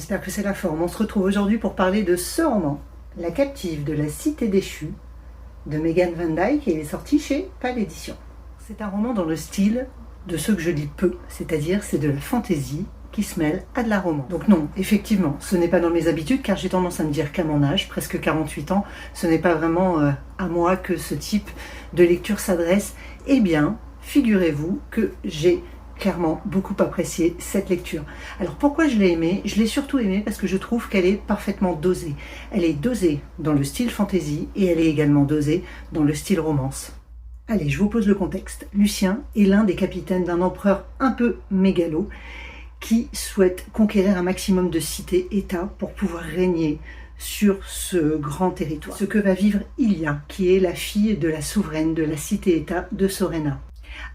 j'espère que c'est la forme. On se retrouve aujourd'hui pour parler de ce roman, La captive de la cité déchue, de Megan Van Dyke, et il est sorti chez Pal Éditions. C'est un roman dans le style de ceux que je lis peu, c'est-à-dire c'est de la fantaisie qui se mêle à de la romance. Donc non, effectivement, ce n'est pas dans mes habitudes, car j'ai tendance à me dire qu'à mon âge, presque 48 ans, ce n'est pas vraiment à moi que ce type de lecture s'adresse. Eh bien, figurez-vous que j'ai clairement beaucoup apprécié cette lecture. Alors pourquoi je l'ai aimée? Je l'ai surtout aimée parce que je trouve qu'elle est parfaitement dosée. Elle est dosée dans le style fantasy et elle est également dosée dans le style romance. Allez, je vous pose le contexte. Lucien est l'un des capitaines d'un empereur un peu mégalo qui souhaite conquérir un maximum de cités-États pour pouvoir régner sur ce grand territoire. Ce que va vivre Ilia, qui est la fille de la souveraine de la cité-État de Sorena.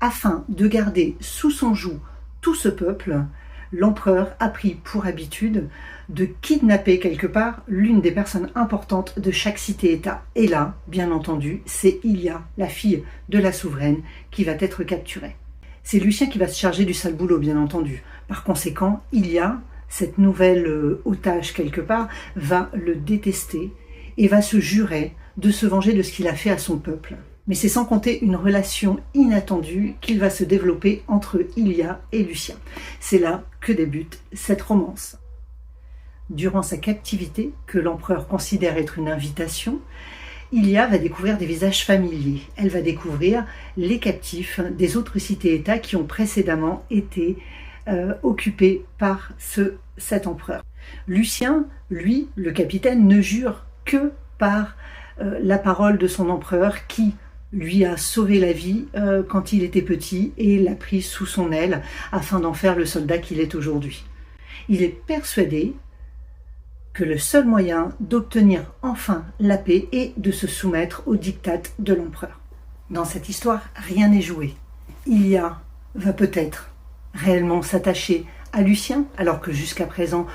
Afin de garder sous son joug tout ce peuple, l'empereur a pris pour habitude de kidnapper quelque part l'une des personnes importantes de chaque cité-État. Et là, bien entendu, c'est Ilia, la fille de la souveraine, qui va être capturée. C'est Lucien qui va se charger du sale boulot, bien entendu. Par conséquent, Ilia, cette nouvelle otage quelque part, va le détester et va se jurer de se venger de ce qu'il a fait à son peuple. Mais c'est sans compter une relation inattendue qu'il va se développer entre Ilia et Lucien. C'est là que débute cette romance. Durant sa captivité, que l'empereur considère être une invitation, Ilia va découvrir des visages familiers. Elle va découvrir les captifs des autres cités-États qui ont précédemment été occupés par cet empereur. Lucien, lui, le capitaine, ne jure que par la parole de son empereur qui lui a sauvé la vie quand il était petit et l'a pris sous son aile afin d'en faire le soldat qu'il est aujourd'hui. Il est persuadé que le seul moyen d'obtenir enfin la paix est de se soumettre au diktat de l'empereur. Dans cette histoire, rien n'est joué. Ilia va peut-être réellement s'attacher à Lucien, alors que jusqu'à présent,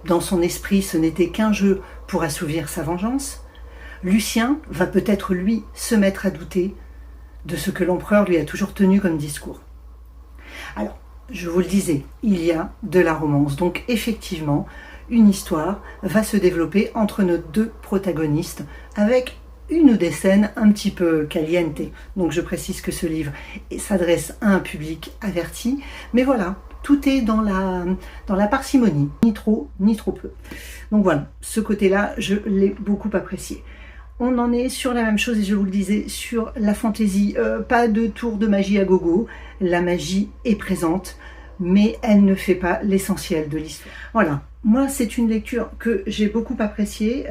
dans son esprit, ce n'était qu'un jeu pour assouvir sa vengeance. Lucien va peut-être, lui, se mettre à douter de ce que l'empereur lui a toujours tenu comme discours. Alors, je vous le disais, il y a de la romance. Donc, effectivement, une histoire va se développer entre nos deux protagonistes avec une ou des scènes un petit peu caliente. Donc, je précise que ce livre s'adresse à un public averti. Mais voilà, tout est dans la parcimonie, ni trop peu. Donc voilà, ce côté-là, je l'ai beaucoup apprécié. On en est sur la même chose, et je vous le disais, sur la fantaisie. Pas de tour de magie à gogo, la magie est présente, mais elle ne fait pas l'essentiel de l'histoire. Voilà, moi c'est une lecture que j'ai beaucoup appréciée.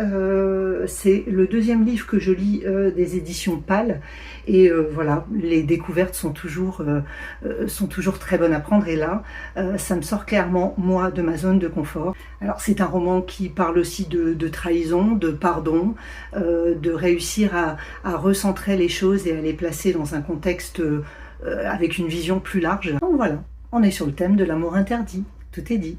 C'est le deuxième livre que je lis des éditions Pal, et voilà, les découvertes sont toujours très bonnes à prendre, et là, ça me sort clairement, moi, de ma zone de confort. Alors c'est un roman qui parle aussi de trahison, de pardon, de réussir à recentrer les choses et à les placer dans un contexte avec une vision plus large. Donc voilà. On est sur le thème de l'amour interdit, tout est dit.